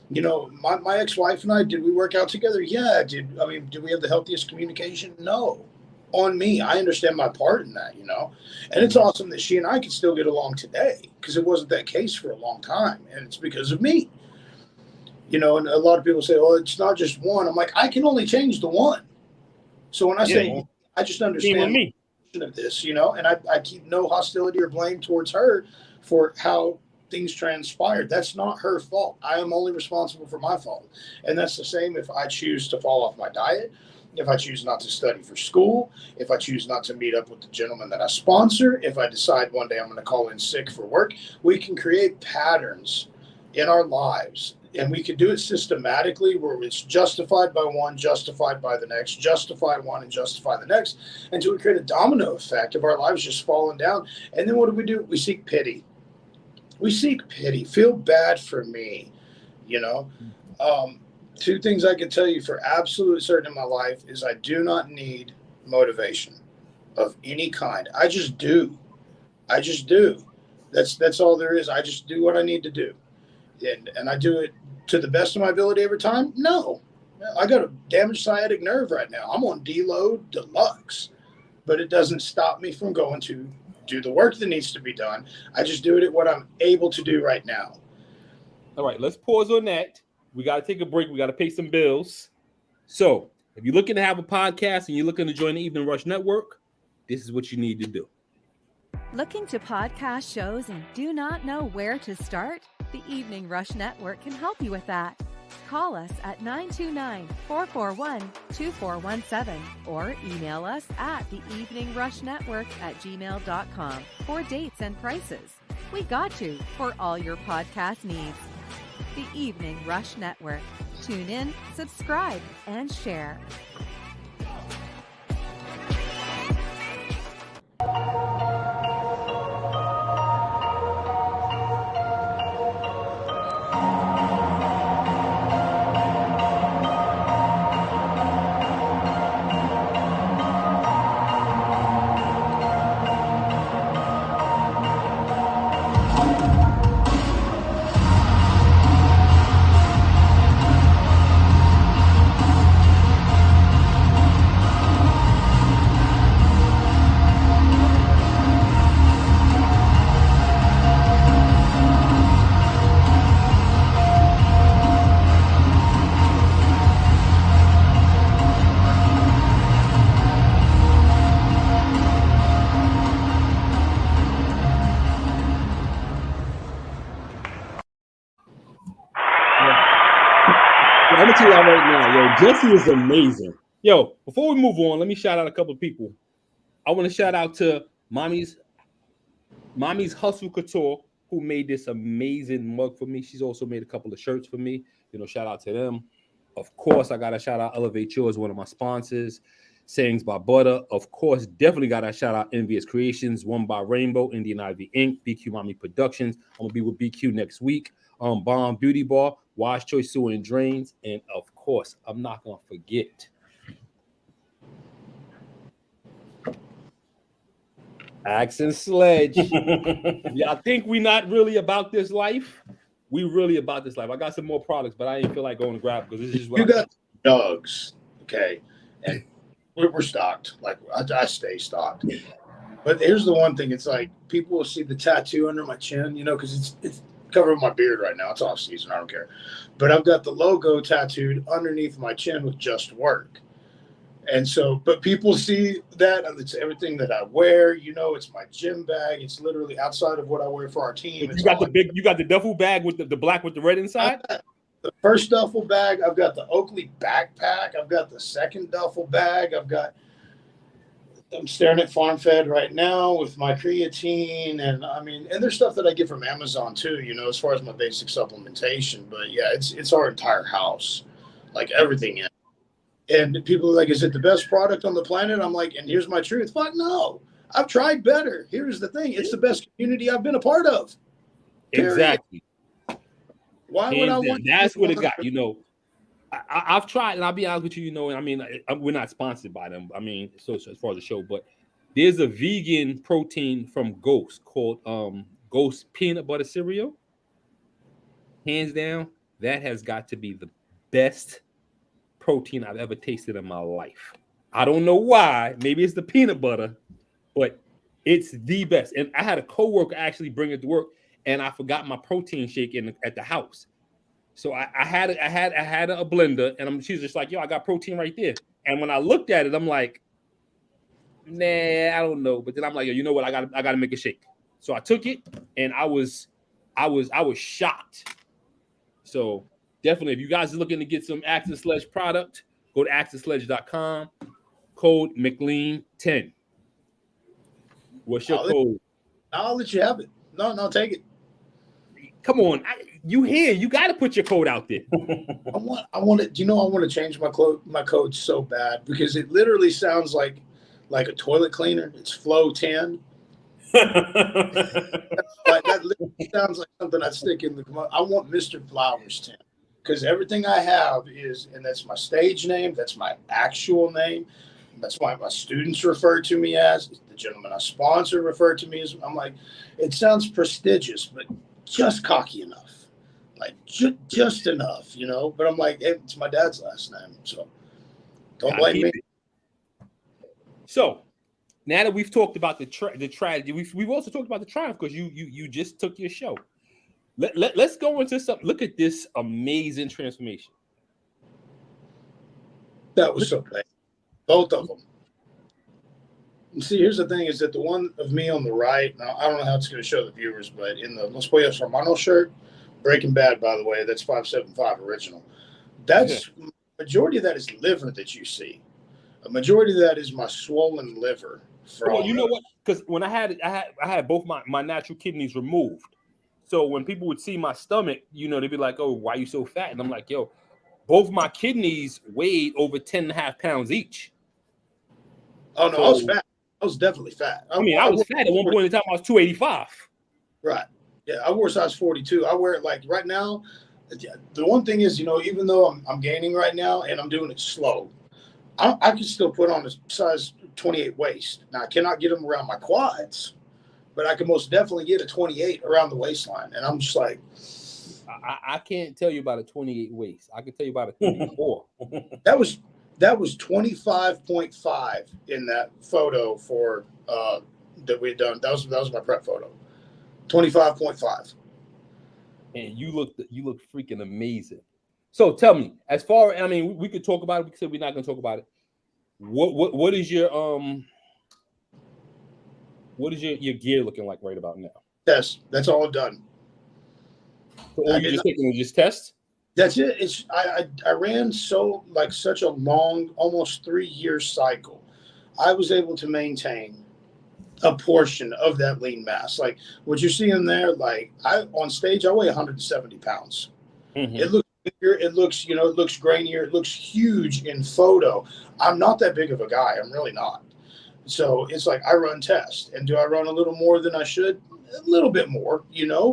my ex-wife and I, did we work out together? Yeah. Did we have the healthiest communication? No. On me. I understand my part in that, and it's awesome that she and I can still get along today, because it wasn't that case for a long time, and it's because of me. And a lot of people say, oh, it's not just one. I'm like, I can only change the one. So when I say I just Came with understand me. of this, and I keep no hostility or blame towards her for how things transpired. That's not her fault. I am only responsible for my fault. And that's the same if I choose to fall off my diet, if I choose not to study for school, if I choose not to meet up with the gentleman that I sponsor, if I decide one day I'm going to call in sick for work. We can create patterns in our lives, and we can do it systematically where it's justified by one, justified by the next, justify one and justify the next, until we create a domino effect of our lives just falling down. And then what do? We seek pity. We seek pity. Feel bad for me, Two things I can tell you for absolute certain in my life is I do not need motivation of any kind. I just do. That's all there is. I just do what I need to do. And I do it to the best of my ability every time? No. I got a damaged sciatic nerve right now. I'm on deload deluxe, but it doesn't stop me from going to do the work that needs to be done. I just do it at what I'm able to do right now. All right, let's pause on that. We got to take a break. We got to pay some bills. So if you're looking to have a podcast and you're looking to join the Evening Rush Network, this is what you need to do. Looking to podcast shows and do not know where to start? The Evening Rush Network can help you with that. Call us at 929-441-2417 or email us at theeveningrushnetwork@gmail.com for dates and prices. We got you for all your podcast needs. The Evening Rush Network. Tune in, subscribe, and share. I'm gonna tell y'all right now, yo, Jessie is amazing. Yo, before we move on, let me shout out a couple of people. I want to shout out to Mommy's Hustle Couture, who made this amazing mug for me. She's also made a couple of shirts for me. Shout out to them. Of course, I gotta shout out Elevate Yours, one of my sponsors. Sayings by Butter. Of course, definitely gotta shout out Envious Creations, One by Rainbow, Indian Ivy Inc., BQ Mommy Productions. I'm gonna be with BQ next week. Bomb Beauty Bar, Wise Choice Sewer and Drains, and of course, I'm not gonna forget Axe and Sledge. Yeah, I think we're not really about this life. We really about this life. I got some more products, but I didn't feel like going to grab because this is just what You got dogs, okay, and we're stocked. Like I stay stocked. But here's the one thing: it's like people will see the tattoo under my chin, because it's covering my beard right now. It's off season. I don't care. But I've got the logo tattooed underneath my chin with Just Work. And so, but people see that it's everything that I wear. It's my gym bag. It's literally outside of what I wear for our team. You got the duffel bag with the black with the red inside. The first duffel bag. I've got the Oakley backpack. I've got the second duffel bag. I'm staring at Farm Fed right now with my creatine, and there's stuff that I get from Amazon too. As far as my basic supplementation. But yeah, it's our entire house, like everything in. And people are like, is it the best product on the planet? I'm like, and here's my truth. Fuck no. I've tried better. Here's the thing. It's the best community I've been a part of. Period. Exactly. Why would I want? That's what it got. I've tried, and I'll be honest with you. We're not sponsored by them. So as far as the show, but there's a vegan protein from Ghost called Ghost Peanut Butter Cereal. Hands down, that has got to be the best protein I've ever tasted in my life. I don't know why. Maybe it's the peanut butter, but it's the best. And I had a coworker actually bring it to work, and I forgot my protein shake at the house. So I had a blender, and she was just like, "Yo, I got protein right there." And when I looked at it, I'm like, nah, I don't know. But then I'm like, yo, you know what? I gotta make a shake. So I took it, and I was shocked. So definitely, if you guys are looking to get some Access Sledge product, go to accesssledge.com. Code McLean10. What's your code? I'll let you have it. No, take it. Come on, you here? You got to put your code out there. I want to. I want to change my code so bad because it literally sounds like a toilet cleaner. It's Flow 10. Like that literally sounds like something I'd stick in the. I want Mr. Flowers 10 because everything I have is, and that's my stage name. That's my actual name. That's why my students refer to me as. The gentleman I sponsor refer to me as. I'm like, it sounds prestigious, but just cocky enough, like just enough, But I'm like, it's my dad's last name, so don't blame me. So now that we've talked about the tragedy, we've also talked about the triumph because you just took your show. Let's go into something. Look at this amazing transformation. That was so bad. Both of them. And see, here's the thing: is that the one of me on the right. Now, I don't know how it's going to show the viewers, but in the Los Pollos Hermanos shirt, Breaking Bad, by the way, that's 575 original. That's majority of that is liver that you see. A majority of that is my swollen liver. Well, you know what? Because when I had both my natural kidneys removed. So when people would see my stomach, they'd be like, "Oh, why are you so fat?" And I'm like, "Yo, both my kidneys weighed over 10.5 pounds each." Oh no, I was fat. I was definitely fat. I was fat at one point in time. I was 285. Right. Yeah, I wore size 42. I wear it like right now. The one thing is, even though I'm gaining right now and I'm doing it slow, I can still put on a size 28 waist. Now I cannot get them around my quads, but I can most definitely get a 28 around the waistline. And I'm just like, I can't tell you about a 28 waist. I can tell you about a 24. That was 25.5 in that photo for that we had done. That was my prep photo. 25.5. And you look freaking amazing. So tell me, as far we could talk about it. We said we're not going to talk about it. What is your gear looking like right about now? Yes, that's all done. So all you just taking just test? That's it. I ran such a long, almost 3-year cycle. I was able to maintain a portion of that lean mass. Like what you're seeing there, like on stage, I weigh 170 pounds. Mm-hmm. It looks bigger. It looks, it looks grainier. It looks huge in photo. I'm not that big of a guy. I'm really not. So it's like I run tests. And do I run a little more than I should? A little bit more,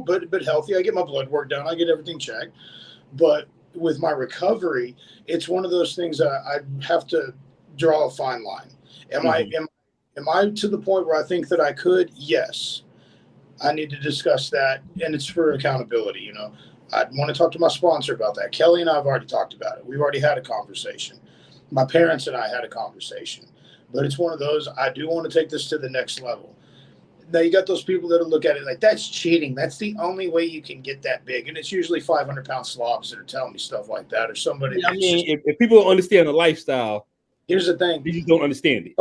but healthy. I get my blood work done. I get everything checked. But with my recovery, it's one of those things that I have to draw a fine line. Am I to the point where I think that I could? Yes. I need to discuss that, and it's for accountability. I want to talk to my sponsor about that. Kelly and I have already talked about it. We've already had a conversation. My parents and I had a conversation. But it's one of those, I do want to take this to the next level. Now, you got those people that'll look at it like, that's cheating. That's the only way you can get that big. And it's usually 500-pound slobs that are telling me stuff like that, or somebody. Yeah, if people don't understand the lifestyle, here's the thing. You just don't understand it.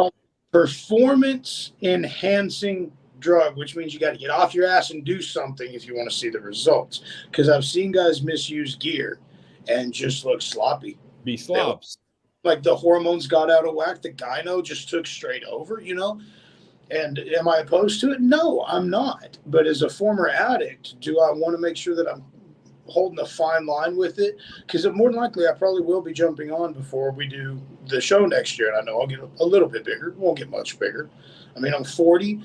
Performance-enhancing drug, which means you got to get off your ass and do something if you want to see the results. Because I've seen guys misuse gear and just look sloppy. Be slobs. Like the hormones got out of whack. The gyno just took straight over, And am I opposed to it? No, I'm not. But as a former addict, do I want to make sure that I'm holding a fine line with it? Because more than likely, I probably will be jumping on before we do the show next year. And I know I'll get a little bit bigger. Won't get much bigger. I'm 40.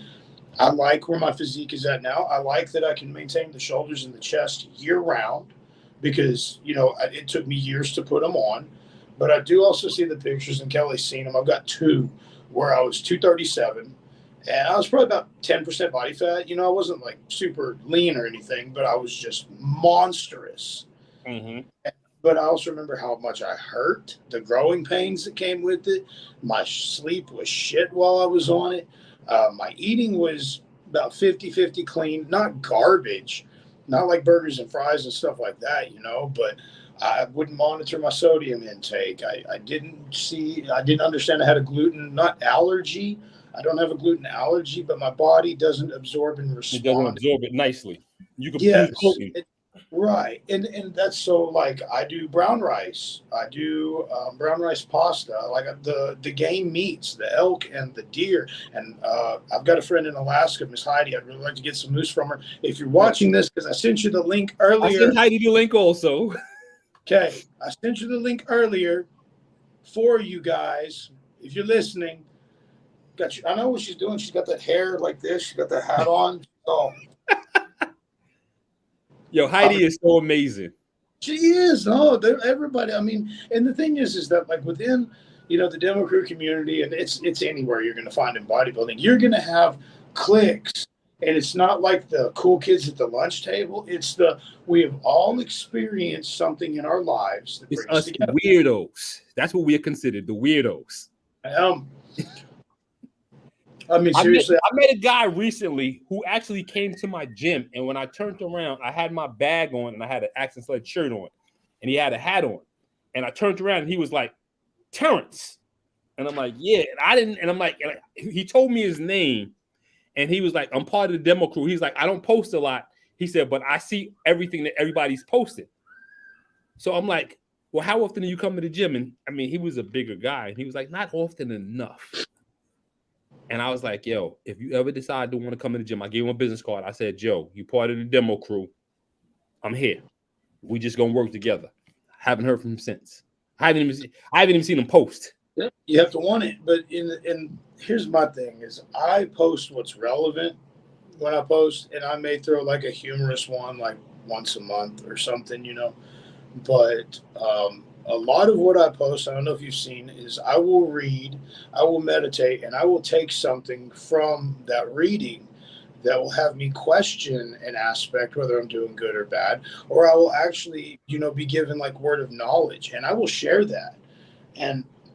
I like where my physique is at now. I like that I can maintain the shoulders and the chest year round because, it took me years to put them on. But I do also see the pictures, and Kelly's seen them. I've got 2 where I was 237. And I was probably about 10% body fat. I wasn't like super lean or anything, but I was just monstrous. Mm-hmm. But I also remember how much I hurt, the growing pains that came with it. My sleep was shit while I was on it. My eating was about 50-50 clean, not garbage, not like burgers and fries and stuff like that, but I wouldn't monitor my sodium intake. I didn't understand I had a gluten nut allergy. I don't have a gluten allergy, but my body doesn't absorb and It doesn't respond. absorb it nicely. You can Yes, gluten. right. And that's so like I do brown rice. I do brown rice pasta, like the game meats, the elk and the deer. And I've got a friend in Alaska, Miss Heidi. I'd really like to get some moose from her. If you're watching this, because I sent you the link I earlier. sent Heidi the link also. Okay, I sent you the link earlier for you guys. If you're listening, got you. I know what she's doing. She's got that hair like this. She's got that hat on. Oh, Yo, Heidi is so amazing. she is. Oh, everybody. I mean, and the thing is that like within, the demo crew community, and it's anywhere you're going to find in bodybuilding, you're going to have cliques. And it's not like the cool kids at the lunch table. It's we have all experienced something in our lives that It's brings us together. weirdos. That's what we are considered, the weirdos. I mean, seriously. I met a guy recently who actually came to my gym, and when I turned around, I had my bag on and I had an Action Sled shirt on, and he had a hat on. And I turned around and he was like, Terrence. And I'm like, yeah. And I didn't, and I'm like, and he told me his name, and he was like, I'm part of the demo crew. He's like, I don't post a lot. He said, but I see everything that everybody's posting. So I'm like, well, how often do you come to the gym? And I mean, he was a bigger guy, and he was like, not often enough. And I was like, yo, if you ever decide to want to come to the gym, I gave him a business card. I said, Joe, you part of the demo crew. I'm here. We just gonna work together. Haven't heard from him since. I haven't even seen him post. You have to want it. But in here's my thing is I post what's relevant when I post, and I may throw like a humorous one like once a month or something, But a lot of what I post, I don't know if you've seen, is I will read, I will meditate, and I will take something from that reading that will have me question an aspect, whether I'm doing good or bad, or I will actually, be given like word of knowledge, and I will share that.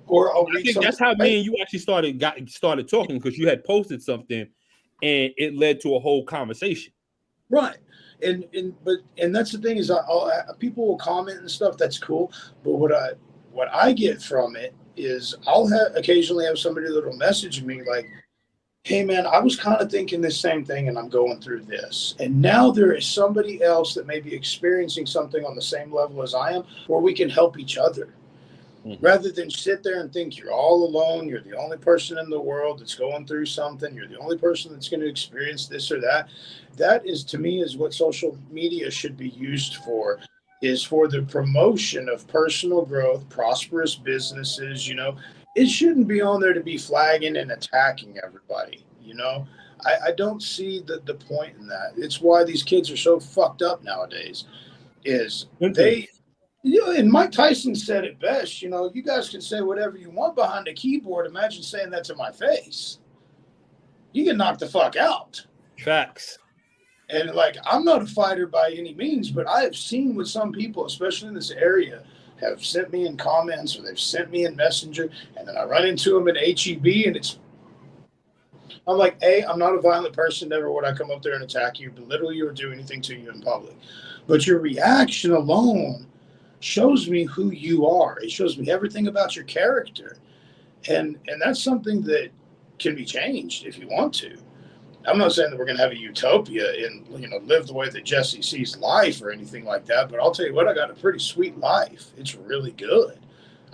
Or I'll read I think something. that's how me and you actually started talking, because you had posted something and it led to a whole conversation. Right. And that's the thing is people will comment and stuff. That's cool. But what I get from it is I'll occasionally have somebody that will message me like, hey man, I was kind of thinking the same thing and I'm going through this. And now there is somebody else that may be experiencing something on the same level as I am, where we can help each other. Rather than sit there and think you're all alone, you're the only person in the world that's going through something, you're the only person that's going to experience this or that. That is, to me, is what social media should be used for, is for the promotion of personal growth, prosperous businesses. It shouldn't be on there to be flagging and attacking everybody. I don't see the point in that. It's why these kids are so fucked up nowadays, is they... and Mike Tyson said it best, you guys can say whatever you want behind a keyboard. Imagine saying that to my face. You get knocked the fuck out. Facts. And like, I'm not a fighter by any means, but I have seen what some people, especially in this area, have sent me in comments, or they've sent me in Messenger, and then I run into them in HEB, and I'm like, I'm not a violent person. Never would I come up there and attack you, belittle you, or do anything to you in public. But your reaction alone shows me who you are. It shows me everything about your character. And that's something that can be changed if you want to. I'm not saying that we're going to have a utopia and, live the way that Jessie sees life or anything like that. But I'll tell you what, I got a pretty sweet life. It's really good.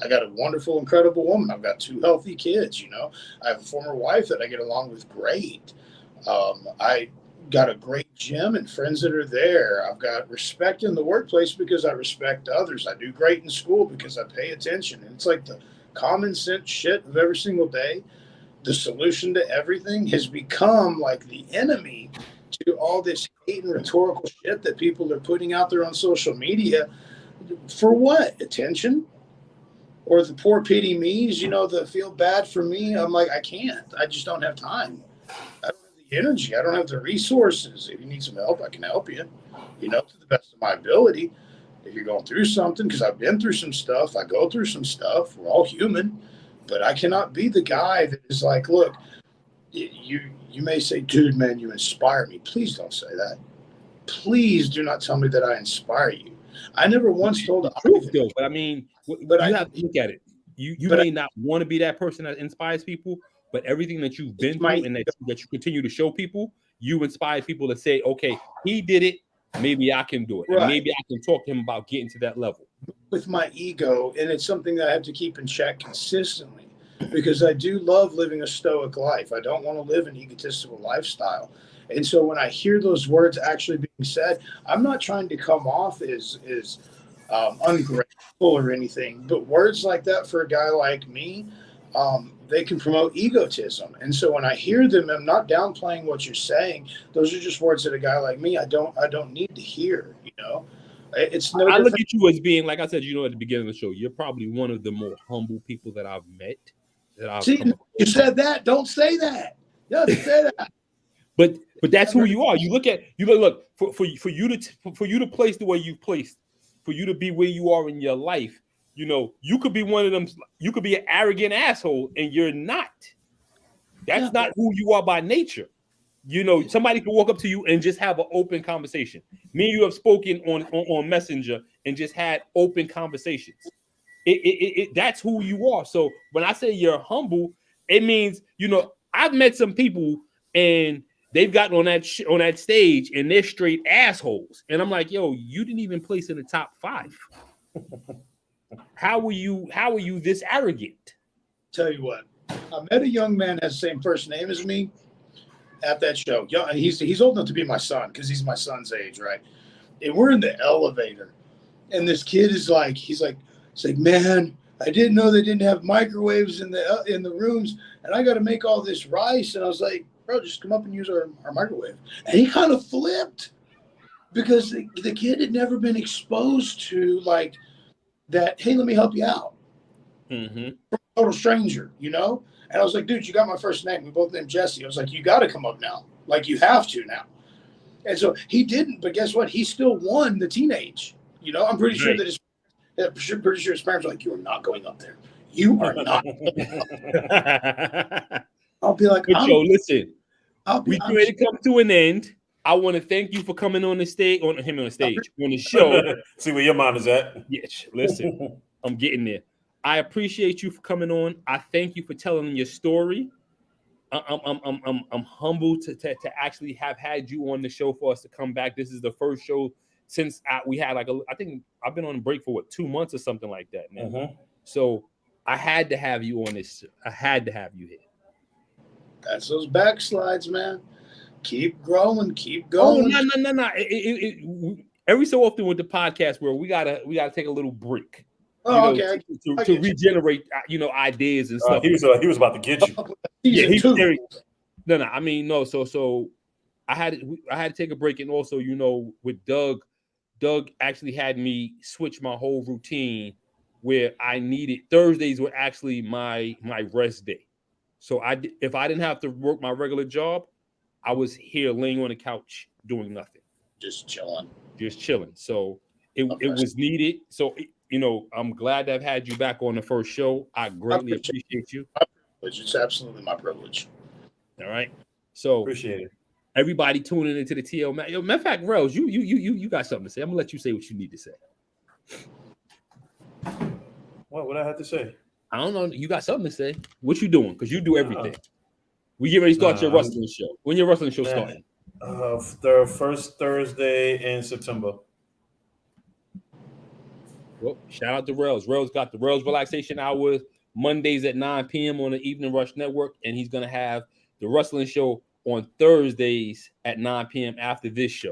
I got a wonderful, incredible woman. I've got 2 healthy kids. I have a former wife that I get along with great. I got a great gym and friends that are there. I've got respect in the workplace because I respect others. I do great in school because I pay attention. And it's like the common sense shit of every single day. The solution to everything has become like the enemy to all this hate and rhetorical shit that people are putting out there on social media. For what? Attention? Or the poor pity me's, the feel bad for me. I'm like, I can't. I just don't have time. I don't have the energy. I don't have the resources. If you need some help, I can help you, to the best of my ability. If you're going through something, because I've been through some stuff, I go through some stuff. We're all human. But I cannot be the guy that is like, look, you may say, dude, man, you inspire me. Please don't say that. Please do not tell me that I inspire you. I never once told though, but I mean, but you have to look at it. You may not want to be that person that inspires people, but everything that you've been my through and that you continue to show people, you inspire people to say, okay, he did it. Maybe I can do it. Right. And maybe I can talk to him about getting to that level. With my ego, and it's something that I have to keep in check consistently because I do love living a stoic life. I don't want to live an egotistical lifestyle. And so when I hear those words actually being said, I'm not trying to come off as ungrateful or anything, but words like that for a guy like me, they can promote egotism. And so when I hear them, I'm not downplaying what you're saying. Those are just words that a guy like me, I don't need to hear, you know. It's no. I look at you as being, like I said, at the beginning of the show, you're probably one of the more humble people that I've met. You said that. Don't say that. Don't say that. But that's who you are. You look for you to place the way you've placed, for you to be where you are in your life. You know, you could be one of them. You could be an arrogant asshole, and you're not. That's not who you are by nature. You know, somebody can walk up to you and just have an open conversation. Me and you have spoken on Messenger and just had open conversations. That's who you are. So when I say you're humble, it means, you know, I've met some people and they've gotten on that stage and they're straight assholes. And I'm like, yo, you didn't even place in the top 5. How are you this arrogant? Tell you what, I met a young man that has the same first name as me at that show. He's old enough to be my son because he's my son's age, right? And we're in the elevator, and this kid is like, he's like, man, I didn't know they didn't have microwaves in the rooms, and I got to make all this rice. And I was like, bro, just come up and use our microwave. And he kind of flipped because the kid had never been exposed to like that. Hey, let me help you out. Mm-hmm. Total stranger, you know? And I was like, dude, you got my first name. We both named Jessie. I was like, you got to come up now. Like, you have to now. And so he didn't, but guess what? He still won the teenage. You know, I'm pretty sure that his parents were like, you are not going up there. You are not. I'll be like, Joe, listen, we ready to come to an end. I want to thank you for coming on the stage, on the show. See where your mind is at. Yes, listen, I'm getting there. I appreciate you for coming on. I thank you for telling your story. I'm humbled to actually have had you on the show for us to come back. This is the first show since we had I think I've been on a break for 2 months or something like that, man. Mm-hmm. So I had to have you on this. I had to have you here. That's those backslides, man. Keep growing, keep going. Oh, no. Every so often with the podcast world, we gotta take a little break. Oh, okay. To regenerate, ideas and stuff. He was about to get you. Yeah, he's very. No. I mean, no. So I had to take a break, and also, with Doug actually had me switch my whole routine, where I needed Thursdays were actually my rest day. So if I didn't have to work my regular job, I was here laying on the couch doing nothing, just chilling. So it was needed. So. I'm glad to have had you back on the first show. I greatly appreciate you. It's absolutely my privilege. All right. So appreciate it. Everybody tuning into the TL. Matter of fact, Rels, you got something to say. I'm gonna let you say what you need to say. What would I have to say? I don't know. You got something to say. What you doing? Because you do everything. We get ready to start your wrestling show. When your wrestling show starting? The first Thursday in September. Well, shout out to Rels. Rels got the Rels Relaxation Hours Mondays at 9 p.m. on the Evening Rush Network, and he's going to have the wrestling show on Thursdays at 9 p.m. after this show.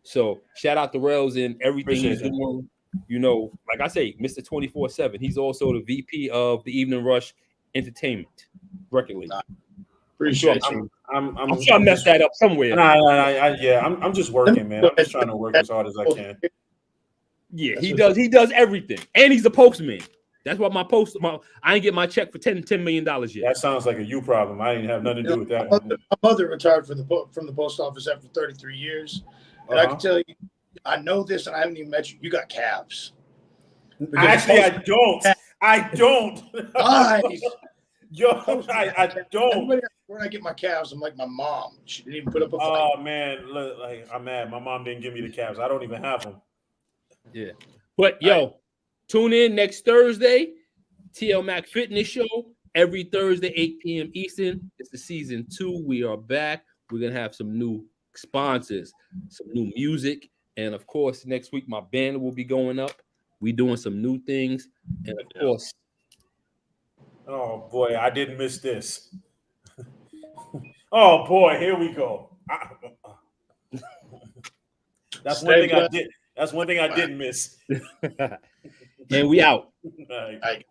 So shout out to Rels and everything he's doing. Like I say, Mr. 24/7. He's also the VP of the Evening Rush Entertainment record label. Appreciate you. I'm sure I messed that up somewhere. I'm just working, man. I'm just trying to work as hard as I can. Yeah, he does. He does everything, and he's the postman. That's what I ain't get my check for $10 million yet. That sounds like a you problem. I didn't have nothing to do with that. My mother retired from the post office after 33 years, and I can tell you, I know this, and I haven't even met you. You got calves. Actually, I don't. Nice. Yo, I don't. When I get my calves, I'm like my mom. She didn't even put up a fight. Oh man, look, like I'm mad. My mom didn't give me the calves. I don't even have them. Yeah, but tune in next Thursday, TL Mac Fitness Show, every Thursday, 8 p.m. Eastern. It's the season 2. We are back. We're gonna have some new sponsors, some new music, and of course, next week my band will be going up. We doing some new things, and of course, Oh boy, I didn't miss this. Oh boy, here we go. That's one thing I did. That's one thing I didn't miss. and we out. All right.